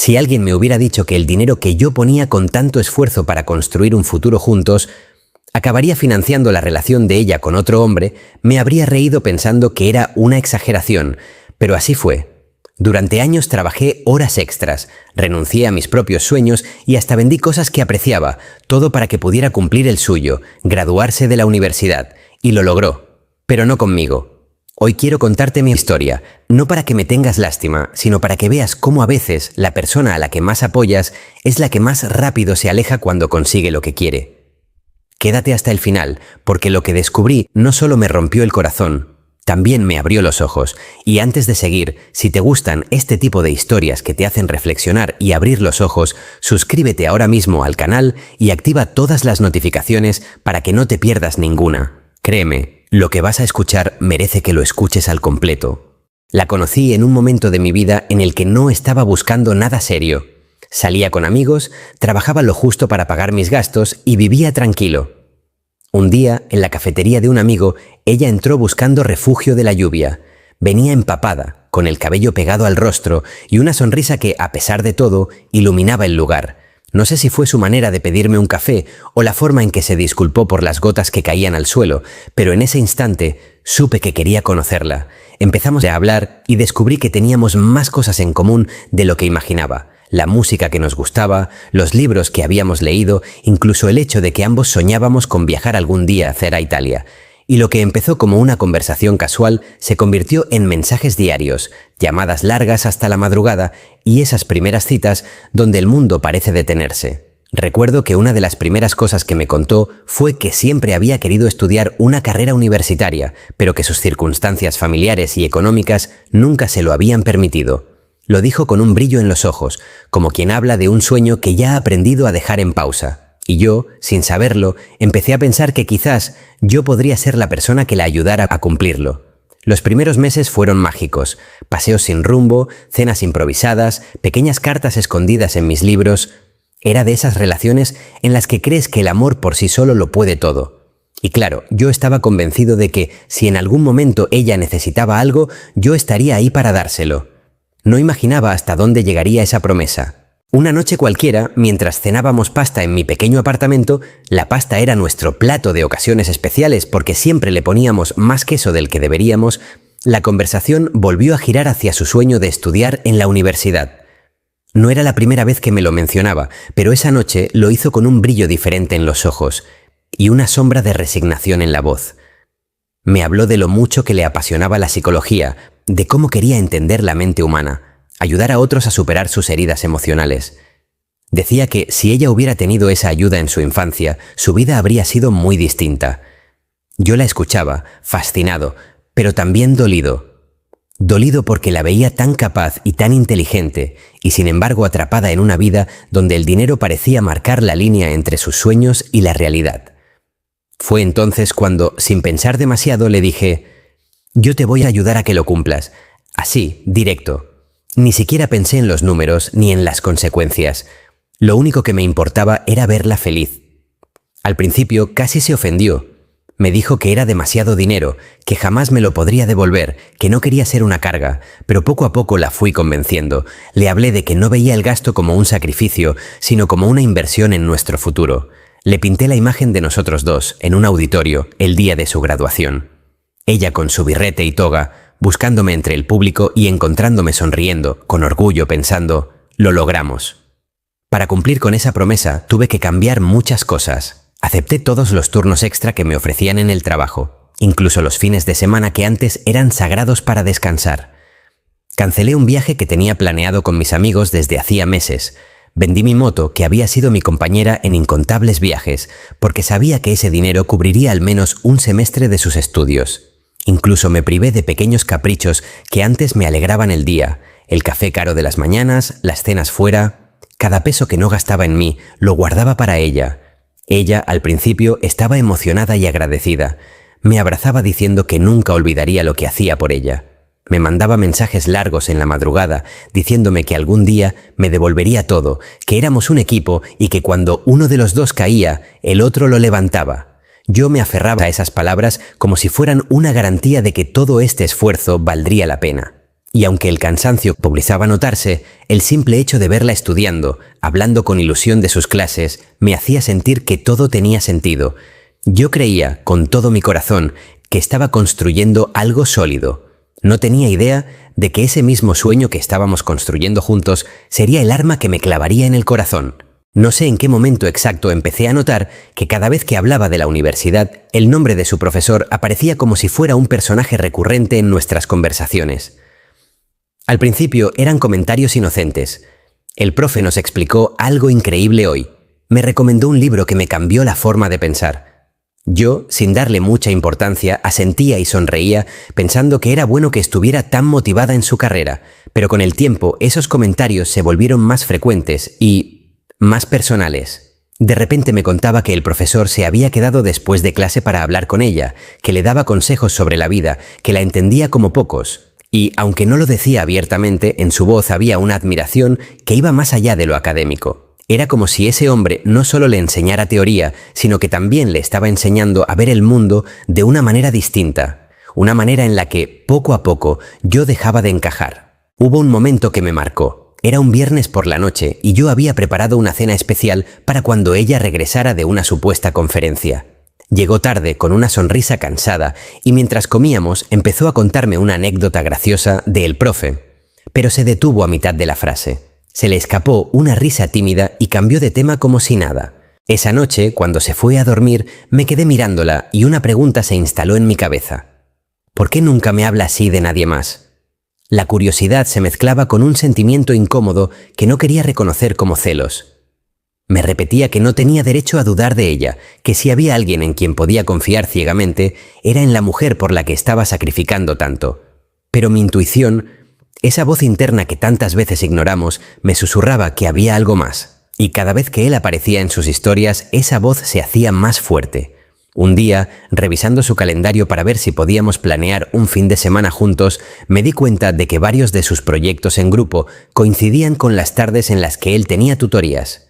Si alguien me hubiera dicho que el dinero que yo ponía con tanto esfuerzo para construir un futuro juntos acabaría financiando la relación de ella con otro hombre, me habría reído pensando que era una exageración, pero así fue. Durante años trabajé horas extras, renuncié a mis propios sueños y hasta vendí cosas que apreciaba, todo para que pudiera cumplir el suyo, graduarse de la universidad, y lo logró, pero no conmigo. Hoy quiero contarte mi historia, no para que me tengas lástima, sino para que veas cómo a veces la persona a la que más apoyas es la que más rápido se aleja cuando consigue lo que quiere. Quédate hasta el final, porque lo que descubrí no solo me rompió el corazón, también me abrió los ojos. Y antes de seguir, si te gustan este tipo de historias que te hacen reflexionar y abrir los ojos, suscríbete ahora mismo al canal y activa todas las notificaciones para que no te pierdas ninguna. Créeme, lo que vas a escuchar merece que lo escuches al completo. La conocí en un momento de mi vida en el que no estaba buscando nada serio. Salía con amigos, trabajaba lo justo para pagar mis gastos y vivía tranquilo. Un día, en la cafetería de un amigo, ella entró buscando refugio de la lluvia. Venía empapada, con el cabello pegado al rostro y una sonrisa que, a pesar de todo, iluminaba el lugar. No sé si fue su manera de pedirme un café o la forma en que se disculpó por las gotas que caían al suelo, pero en ese instante supe que quería conocerla. Empezamos a hablar y descubrí que teníamos más cosas en común de lo que imaginaba. La música que nos gustaba, los libros que habíamos leído, incluso el hecho de que ambos soñábamos con viajar algún día a Italia. Y lo que empezó como una conversación casual se convirtió en mensajes diarios, llamadas largas hasta la madrugada y esas primeras citas donde el mundo parece detenerse. Recuerdo que una de las primeras cosas que me contó fue que siempre había querido estudiar una carrera universitaria, pero que sus circunstancias familiares y económicas nunca se lo habían permitido. Lo dijo con un brillo en los ojos, como quien habla de un sueño que ya ha aprendido a dejar en pausa. Y yo, sin saberlo, empecé a pensar que quizás yo podría ser la persona que la ayudara a cumplirlo. Los primeros meses fueron mágicos. Paseos sin rumbo, cenas improvisadas, pequeñas cartas escondidas en mis libros. Era de esas relaciones en las que crees que el amor por sí solo lo puede todo. Y claro, yo estaba convencido de que si en algún momento ella necesitaba algo, yo estaría ahí para dárselo. No imaginaba hasta dónde llegaría esa promesa. Una noche cualquiera, mientras cenábamos pasta en mi pequeño apartamento, la pasta era nuestro plato de ocasiones especiales porque siempre le poníamos más queso del que deberíamos, la conversación volvió a girar hacia su sueño de estudiar en la universidad. No era la primera vez que me lo mencionaba, pero esa noche lo hizo con un brillo diferente en los ojos y una sombra de resignación en la voz. Me habló de lo mucho que le apasionaba la psicología, de cómo quería entender la mente humana, ayudar a otros a superar sus heridas emocionales. Decía que si ella hubiera tenido esa ayuda en su infancia, su vida habría sido muy distinta. Yo la escuchaba, fascinado, pero también dolido. Dolido porque la veía tan capaz y tan inteligente, y sin embargo atrapada en una vida donde el dinero parecía marcar la línea entre sus sueños y la realidad. Fue entonces cuando, sin pensar demasiado, le dije: «Yo te voy a ayudar a que lo cumplas». Así, directo. Ni siquiera pensé en los números ni en las consecuencias. Lo único que me importaba era verla feliz. Al principio casi se ofendió. Me dijo que era demasiado dinero, que jamás me lo podría devolver, que no quería ser una carga, pero poco a poco la fui convenciendo. Le hablé de que no veía el gasto como un sacrificio, sino como una inversión en nuestro futuro. Le pinté la imagen de nosotros dos, en un auditorio, el día de su graduación. Ella con su birrete y toga, buscándome entre el público y encontrándome sonriendo, con orgullo, pensando: «Lo logramos». Para cumplir con esa promesa tuve que cambiar muchas cosas. Acepté todos los turnos extra que me ofrecían en el trabajo, incluso los fines de semana que antes eran sagrados para descansar. Cancelé un viaje que tenía planeado con mis amigos desde hacía meses. Vendí mi moto, que había sido mi compañera en incontables viajes, porque sabía que ese dinero cubriría al menos un semestre de sus estudios. Incluso me privé de pequeños caprichos que antes me alegraban el día: el café caro de las mañanas, las cenas fuera. Cada peso que no gastaba en mí lo guardaba para ella. Ella, al principio, estaba emocionada y agradecida. Me abrazaba diciendo que nunca olvidaría lo que hacía por ella. Me mandaba mensajes largos en la madrugada, diciéndome que algún día me devolvería todo, que éramos un equipo y que cuando uno de los dos caía, el otro lo levantaba. Yo me aferraba a esas palabras como si fueran una garantía de que todo este esfuerzo valdría la pena. Y aunque el cansancio comenzaba a notarse, el simple hecho de verla estudiando, hablando con ilusión de sus clases, me hacía sentir que todo tenía sentido. Yo creía, con todo mi corazón, que estaba construyendo algo sólido. No tenía idea de que ese mismo sueño que estábamos construyendo juntos sería el arma que me clavaría en el corazón. No sé en qué momento exacto empecé a notar que cada vez que hablaba de la universidad, el nombre de su profesor aparecía como si fuera un personaje recurrente en nuestras conversaciones. Al principio eran comentarios inocentes. El profe nos explicó algo increíble hoy. Me recomendó un libro que me cambió la forma de pensar. Yo, sin darle mucha importancia, asentía y sonreía, pensando que era bueno que estuviera tan motivada en su carrera, pero con el tiempo esos comentarios se volvieron más frecuentes y más personales. De repente me contaba que el profesor se había quedado después de clase para hablar con ella, que le daba consejos sobre la vida, que la entendía como pocos. Y, aunque no lo decía abiertamente, en su voz había una admiración que iba más allá de lo académico. Era como si ese hombre no solo le enseñara teoría, sino que también le estaba enseñando a ver el mundo de una manera distinta, una manera en la que, poco a poco, yo dejaba de encajar. Hubo un momento que me marcó. Era un viernes por la noche y yo había preparado una cena especial para cuando ella regresara de una supuesta conferencia. Llegó tarde, con una sonrisa cansada, y mientras comíamos empezó a contarme una anécdota graciosa del profe, pero se detuvo a mitad de la frase. Se le escapó una risa tímida y cambió de tema como si nada. Esa noche, cuando se fue a dormir, me quedé mirándola y una pregunta se instaló en mi cabeza. ¿Por qué nunca me habla así de nadie más? La curiosidad se mezclaba con un sentimiento incómodo que no quería reconocer como celos. Me repetía que no tenía derecho a dudar de ella, que si había alguien en quien podía confiar ciegamente, era en la mujer por la que estaba sacrificando tanto. Pero mi intuición, esa voz interna que tantas veces ignoramos, me susurraba que había algo más. Y cada vez que él aparecía en sus historias, esa voz se hacía más fuerte. Un día, revisando su calendario para ver si podíamos planear un fin de semana juntos, me di cuenta de que varios de sus proyectos en grupo coincidían con las tardes en las que él tenía tutorías.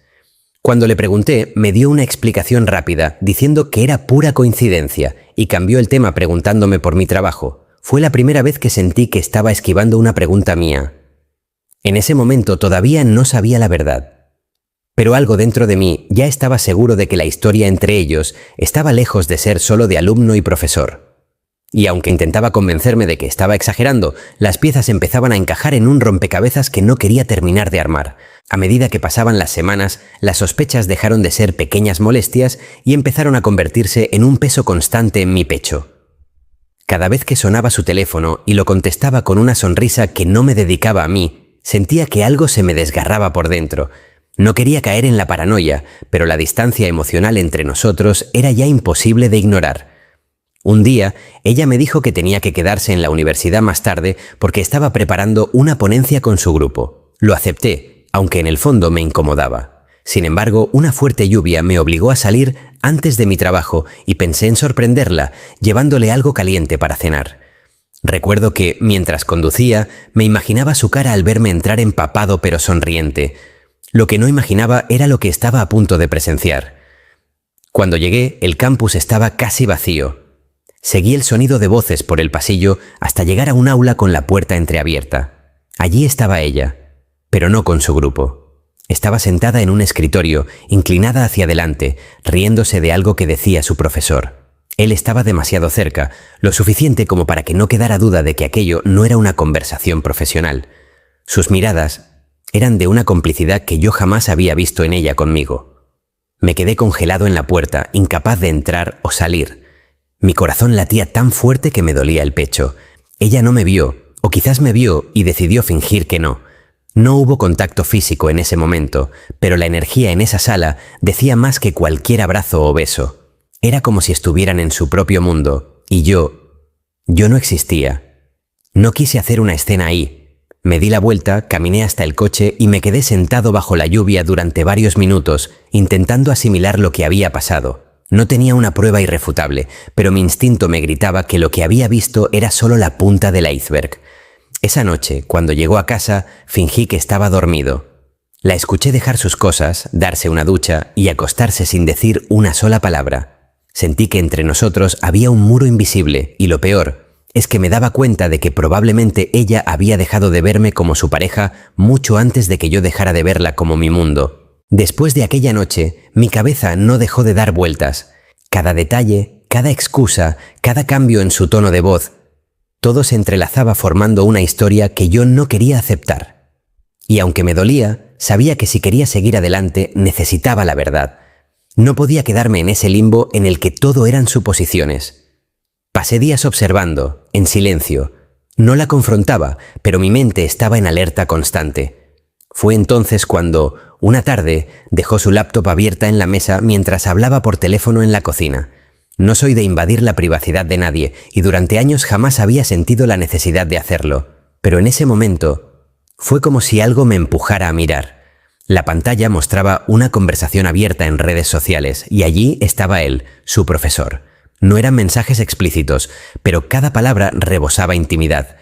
Cuando le pregunté, me dio una explicación rápida, diciendo que era pura coincidencia, y cambió el tema preguntándome por mi trabajo. Fue la primera vez que sentí que estaba esquivando una pregunta mía. En ese momento todavía no sabía la verdad. Pero algo dentro de mí ya estaba seguro de que la historia entre ellos estaba lejos de ser solo de alumno y profesor. Y aunque intentaba convencerme de que estaba exagerando, las piezas empezaban a encajar en un rompecabezas que no quería terminar de armar. A medida que pasaban las semanas, las sospechas dejaron de ser pequeñas molestias y empezaron a convertirse en un peso constante en mi pecho. Cada vez que sonaba su teléfono y lo contestaba con una sonrisa que no me dedicaba a mí, sentía que algo se me desgarraba por dentro. No quería caer en la paranoia, pero la distancia emocional entre nosotros era ya imposible de ignorar. Un día, ella me dijo que tenía que quedarse en la universidad más tarde porque estaba preparando una ponencia con su grupo. Lo acepté, aunque en el fondo me incomodaba. Sin embargo, una fuerte lluvia me obligó a salir antes de mi trabajo y pensé en sorprenderla, llevándole algo caliente para cenar. Recuerdo que, mientras conducía, me imaginaba su cara al verme entrar empapado pero sonriente. Lo que no imaginaba era lo que estaba a punto de presenciar. Cuando llegué, el campus estaba casi vacío. Seguí el sonido de voces por el pasillo hasta llegar a un aula con la puerta entreabierta. Allí estaba ella, pero no con su grupo. Estaba sentada en un escritorio, inclinada hacia adelante, riéndose de algo que decía su profesor. Él estaba demasiado cerca, lo suficiente como para que no quedara duda de que aquello no era una conversación profesional. Sus miradas eran de una complicidad que yo jamás había visto en ella conmigo. Me quedé congelado en la puerta, incapaz de entrar o salir. Mi corazón latía tan fuerte que me dolía el pecho. Ella no me vio, o quizás me vio y decidió fingir que no. No hubo contacto físico en ese momento, pero la energía en esa sala decía más que cualquier abrazo o beso. Era como si estuvieran en su propio mundo, y yo no existía. No quise hacer una escena ahí. Me di la vuelta, caminé hasta el coche y me quedé sentado bajo la lluvia durante varios minutos, intentando asimilar lo que había pasado. No tenía una prueba irrefutable, pero mi instinto me gritaba que lo que había visto era solo la punta del iceberg. Esa noche, cuando llegó a casa, fingí que estaba dormido. La escuché dejar sus cosas, darse una ducha y acostarse sin decir una sola palabra. Sentí que entre nosotros había un muro invisible y lo peor es que me daba cuenta de que probablemente ella había dejado de verme como su pareja mucho antes de que yo dejara de verla como mi mundo. Después de aquella noche, mi cabeza no dejó de dar vueltas. Cada detalle, cada excusa, cada cambio en su tono de voz, todo se entrelazaba formando una historia que yo no quería aceptar. Y aunque me dolía, sabía que si quería seguir adelante necesitaba la verdad. No podía quedarme en ese limbo en el que todo eran suposiciones. Pasé días observando, en silencio. No la confrontaba, pero mi mente estaba en alerta constante. Fue entonces cuando, una tarde, dejó su laptop abierta en la mesa mientras hablaba por teléfono en la cocina. No soy de invadir la privacidad de nadie y durante años jamás había sentido la necesidad de hacerlo. Pero en ese momento, fue como si algo me empujara a mirar. La pantalla mostraba una conversación abierta en redes sociales y allí estaba él, su profesor. No eran mensajes explícitos, pero cada palabra rebosaba intimidad.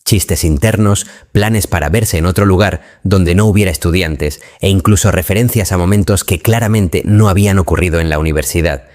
Chistes internos, planes para verse en otro lugar donde no hubiera estudiantes e incluso referencias a momentos que claramente no habían ocurrido en la universidad.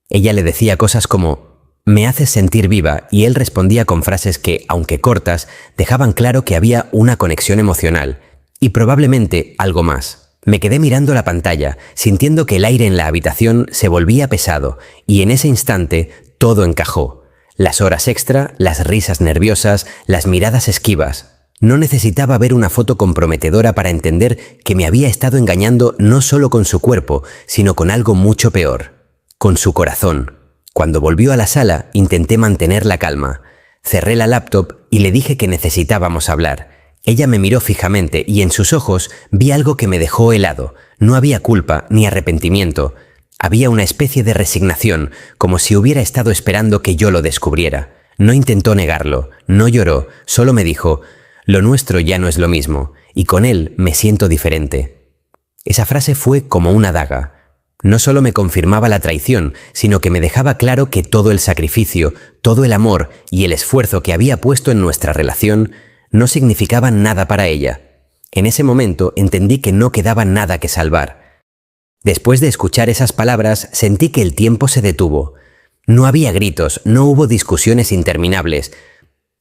Ella le decía cosas como «me haces sentir viva» y él respondía con frases que, aunque cortas, dejaban claro que había una conexión emocional y probablemente algo más. Me quedé mirando la pantalla, sintiendo que el aire en la habitación se volvía pesado, y en ese instante todo encajó. Las horas extra, las risas nerviosas, las miradas esquivas. No necesitaba ver una foto comprometedora para entender que me había estado engañando no solo con su cuerpo, sino con algo mucho peor, con su corazón. Cuando volvió a la sala, intenté mantener la calma. Cerré la laptop y le dije que necesitábamos hablar. Ella me miró fijamente y en sus ojos vi algo que me dejó helado. No había culpa ni arrepentimiento. Había una especie de resignación, como si hubiera estado esperando que yo lo descubriera. No intentó negarlo, no lloró, solo me dijo, «Lo nuestro ya no es lo mismo, y con él me siento diferente». Esa frase fue como una daga. No solo me confirmaba la traición, sino que me dejaba claro que todo el sacrificio, todo el amor y el esfuerzo que había puesto en nuestra relación no significaban nada para ella. En ese momento entendí que no quedaba nada que salvar. Después de escuchar esas palabras, sentí que el tiempo se detuvo. No había gritos, no hubo discusiones interminables,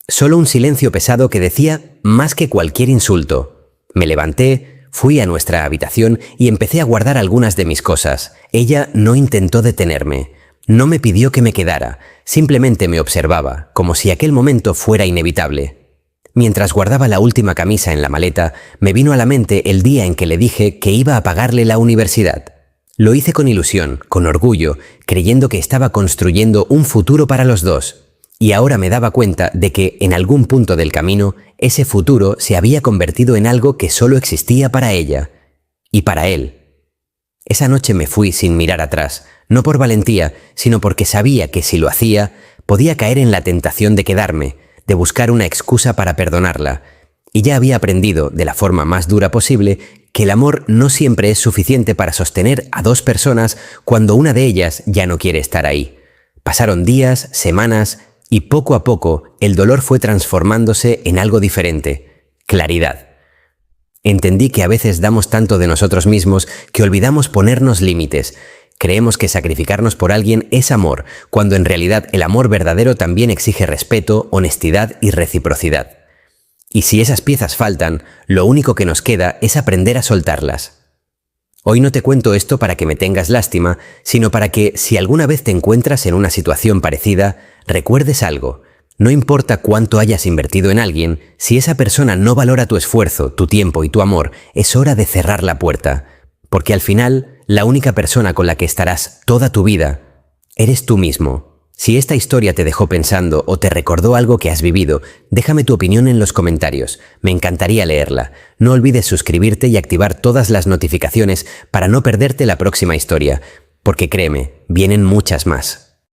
solo un silencio pesado que decía más que cualquier insulto. Me levanté, fui a nuestra habitación y empecé a guardar algunas de mis cosas. Ella no intentó detenerme, no me pidió que me quedara, simplemente me observaba, como si aquel momento fuera inevitable. Mientras guardaba la última camisa en la maleta, me vino a la mente el día en que le dije que iba a pagarle la universidad. Lo hice con ilusión, con orgullo, creyendo que estaba construyendo un futuro para los dos. Y ahora me daba cuenta de que, en algún punto del camino, ese futuro se había convertido en algo que solo existía para ella. Y para él. Esa noche me fui sin mirar atrás, no por valentía, sino porque sabía que si lo hacía, podía caer en la tentación de quedarme, de buscar una excusa para perdonarla, y ya había aprendido, de la forma más dura posible, que el amor no siempre es suficiente para sostener a dos personas cuando una de ellas ya no quiere estar ahí. Pasaron días, semanas, y poco a poco el dolor fue transformándose en algo diferente: claridad. Entendí que a veces damos tanto de nosotros mismos que olvidamos ponernos límites. Creemos que sacrificarnos por alguien es amor, cuando en realidad el amor verdadero también exige respeto, honestidad y reciprocidad. Y si esas piezas faltan, lo único que nos queda es aprender a soltarlas. Hoy no te cuento esto para que me tengas lástima, sino para que, si alguna vez te encuentras en una situación parecida, recuerdes algo. No importa cuánto hayas invertido en alguien, si esa persona no valora tu esfuerzo, tu tiempo y tu amor, es hora de cerrar la puerta. Porque al final, la única persona con la que estarás toda tu vida eres tú mismo. Si esta historia te dejó pensando o te recordó algo que has vivido, déjame tu opinión en los comentarios. Me encantaría leerla. No olvides suscribirte y activar todas las notificaciones para no perderte la próxima historia, porque créeme, vienen muchas más.